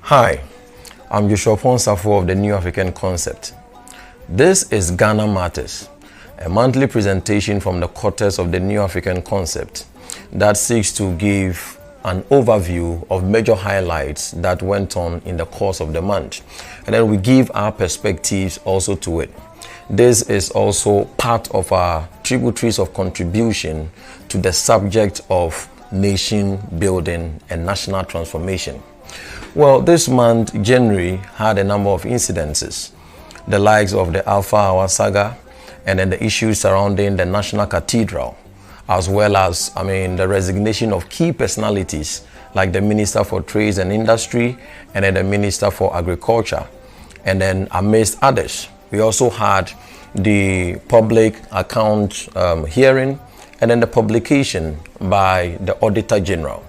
Hi, I'm Joshua Ponsafo of the New African Concept. This is Ghana Matters, a monthly presentation from the quarters of the New African Concept that seeks to give an overview of major highlights that went on in the course of the month, and then we give our perspectives also to it. This is also part of our tributaries of contribution to the subject of nation building and national transformation. Well, this month, January, had a number of incidences, the likes of the Alpha Hour saga, and then the issues surrounding the National Cathedral, as well as, the resignation of key personalities like the Minister for Trade and Industry and then the Minister for Agriculture. And then amidst others, we also had the public account hearing and then the publication by the Auditor General.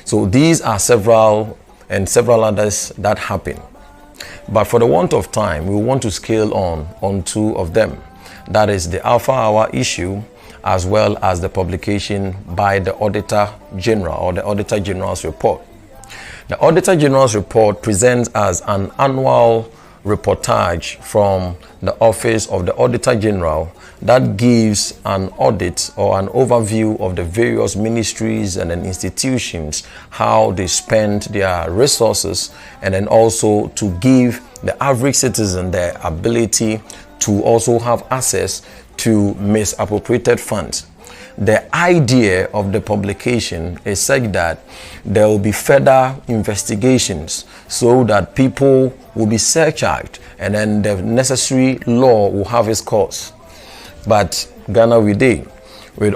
So these are several others that happen. But for the want of time, we want to scale on two of them. That is the Alpha Hour issue, as well as the publication by the Auditor General or the Auditor General's report. The Auditor General's report presents as an annual reportage from the Office of the Auditor General that gives an audit or an overview of the various ministries and then institutions, how they spend their resources, and then also to give the average citizen the ability to also have access to misappropriated funds. The idea of the publication is such that there will be further investigations so that people will be surcharged and then the necessary law will have its course. But Ghana with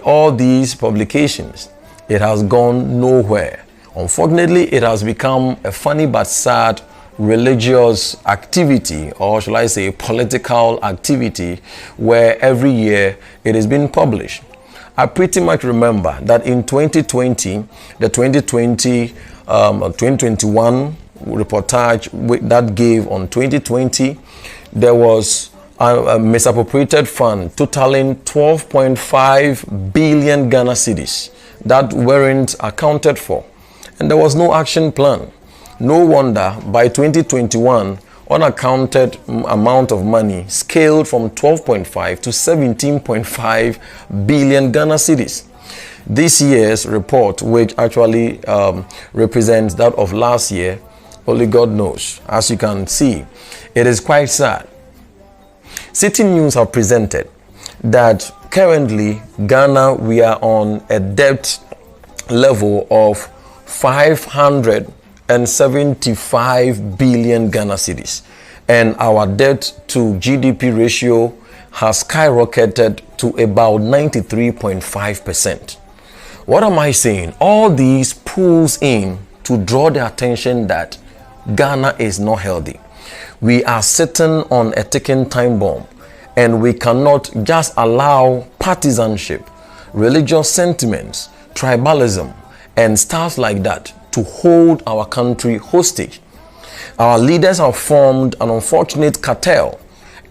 all these publications, it has gone nowhere. Unfortunately, it has become a funny but sad religious activity, or shall I say political activity, where every year it is being published. I pretty much remember that in 2020, the 2021 reportage that gave on 2020, there was a misappropriated fund totaling 12.5 billion Ghana cedis that weren't accounted for. And there was no action plan. No wonder by 2021, unaccounted amount of money scaled from 12.5 to 17.5 billion Ghana cedis. This year's report, which actually represents that of last year, only God knows. As you can see, it is quite sad. City News have presented that currently Ghana, we are on a debt level of 575 billion Ghana cedis, and our debt to GDP ratio has skyrocketed to about 93.5%. What am I saying? All these pulls in to draw the attention that Ghana is not healthy. We are sitting on a ticking time bomb, and we cannot just allow partisanship, religious sentiments, tribalism, and stuff like that to hold our country hostage. Our leaders have formed an unfortunate cartel,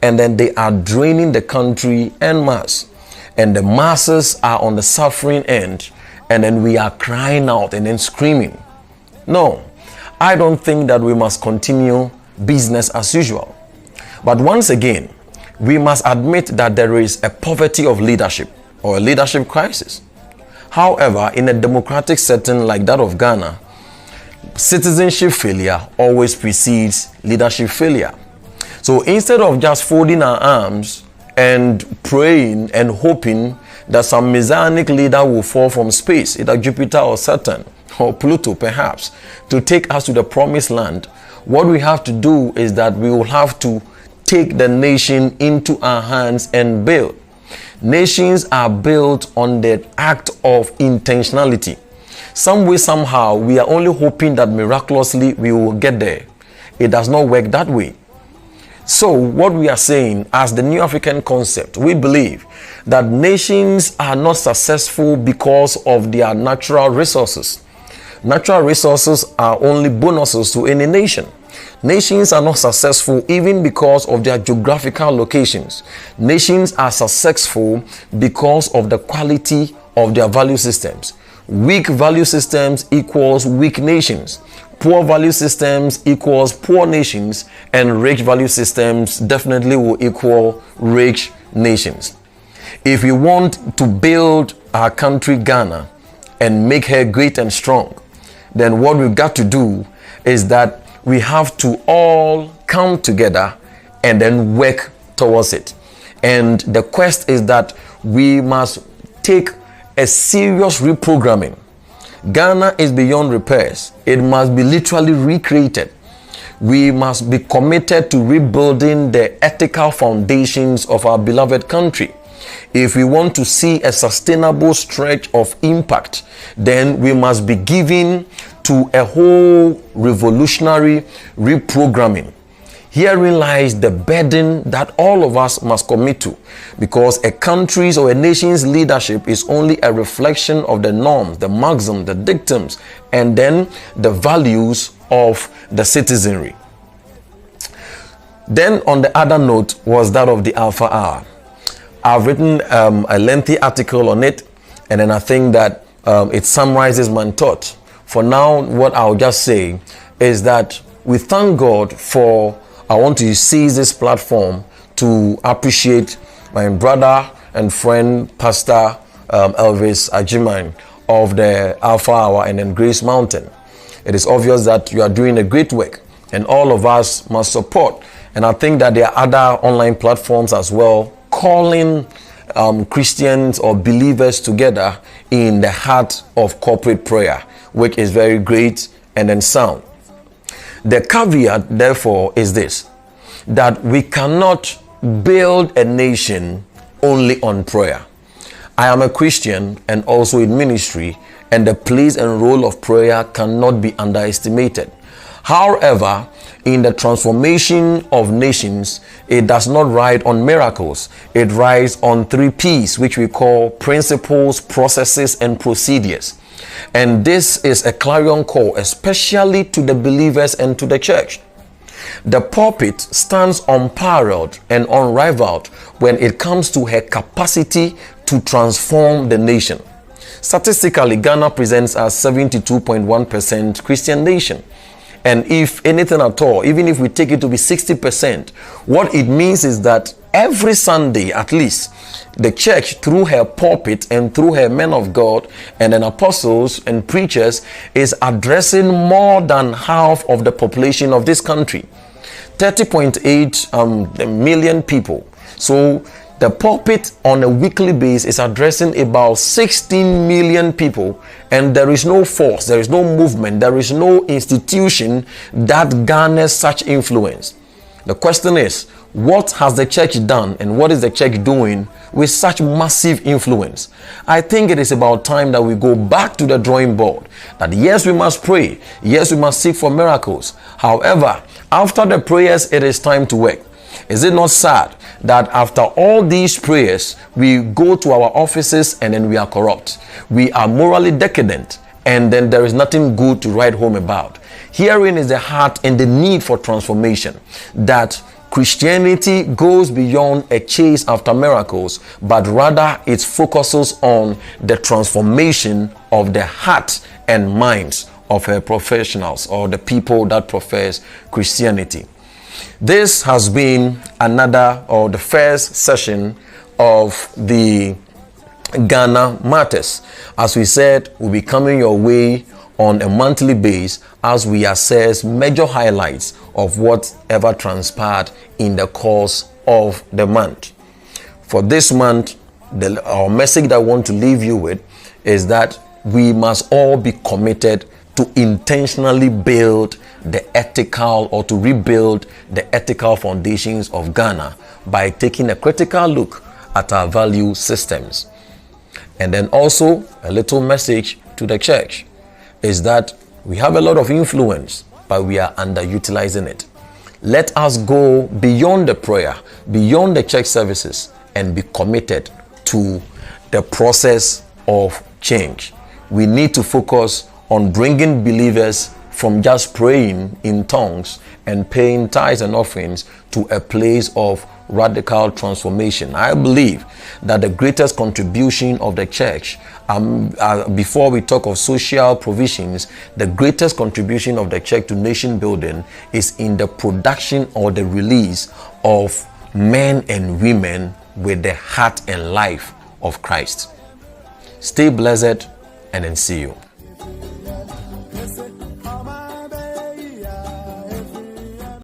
and then they are draining the country en masse, and the masses are on the suffering end, and then we are crying out and then screaming. No, I don't think that we must continue business as usual. But once again, we must admit that there is a poverty of leadership or a leadership crisis. However, in a democratic setting like that of Ghana, citizenship failure always precedes leadership failure. So instead of just folding our arms and praying and hoping that some messianic leader will fall from space, either Jupiter or Saturn or Pluto perhaps, to take us to the promised land, what we have to do is that we will have to take the nation into our hands and build. Nations are built on the act of intentionality. Some way, somehow, we are only hoping that miraculously we will get there. It does not work that way. So what we are saying as the New African Concept, we believe that nations are not successful because of their natural resources. Natural resources are only bonuses to any nation. Nations are not successful even because of their geographical locations. Nations are successful because of the quality of their value systems. Weak value systems equals weak nations. Poor value systems equals poor nations, and rich value systems definitely will equal rich nations. If we want to build our country Ghana and make her great and strong, then what we've got to do is that we have to all come together and then work towards it. And the quest is that we must take a serious reprogramming. Ghana is beyond repairs. It must be literally recreated. We must be committed to rebuilding the ethical foundations of our beloved country. If we want to see a sustainable stretch of impact, then we must be given to a whole revolutionary reprogramming. Herein lies the burden that all of us must commit to, because a country's or a nation's leadership is only a reflection of the norms, the maxims, the dictums, and then the values of the citizenry. Then on the other note was that of the Alpha Hour. I've written a lengthy article on it, and then I think that it summarizes my thought. For now, what I'll just say is that we thank God for, I want to seize this platform to appreciate my brother and friend, Pastor Elvis Ajiman of the Alpha Hour and then Grace Mountain. It is obvious that you are doing a great work, and all of us must support. And I think that there are other online platforms as well, calling Christians or believers together in the heart of corporate prayer, which is very great and then sound. The caveat, therefore, is this, that we cannot build a nation only on prayer. I am a Christian and also in ministry, and the place and role of prayer cannot be underestimated. However, in the transformation of nations, it does not ride on miracles. It rides on 3 P's, which we call principles, processes, and procedures. And this is a clarion call, especially to the believers and to the church. The pulpit stands unparalleled and unrivaled when it comes to her capacity to transform the nation. Statistically, Ghana presents a 72.1% Christian nation. And if anything at all, even if we take it to be 60%, what it means is that every Sunday, at least, the church, through her pulpit and through her men of God and then apostles and preachers, is addressing more than half of the population of this country, 30.8 million people. So the pulpit on a weekly basis is addressing about 16 million people, and there is no force, there is no movement, there is no institution that garners such influence. The question is, what has the church done and what is the church doing with such massive influence? I think it is about time that we go back to the drawing board. That yes, we must pray. Yes, we must seek for miracles. However, after the prayers, it is time to work. Is it not sad that after all these prayers, we go to our offices and then we are corrupt? We are morally decadent, and then there is nothing good to write home about. Herein is the heart and the need for transformation, that Christianity goes beyond a chase after miracles, but rather it focuses on the transformation of the heart and minds of her professionals or the people that profess Christianity. This has been another, or the first session of the Ghana Matters. As we said, we'll be coming your way on a monthly basis as we assess major highlights of whatever transpired in the course of the month. For this month, our message that I want to leave you with is that we must all be committed to intentionally build the ethical, or to rebuild the ethical foundations of Ghana by taking a critical look at our value systems. And then also a little message to the church is that we have a lot of influence, but we are underutilizing it. Let us go beyond the prayer, beyond the church services, and be committed to the process of change. We need to focus on bringing believers from just praying in tongues and paying tithes and offerings to a place of radical transformation. I believe that the greatest contribution of the church, before we talk of social provisions, the greatest contribution of the church to nation building is in the production or the release of men and women with the heart and life of Christ. Stay blessed, and then see you.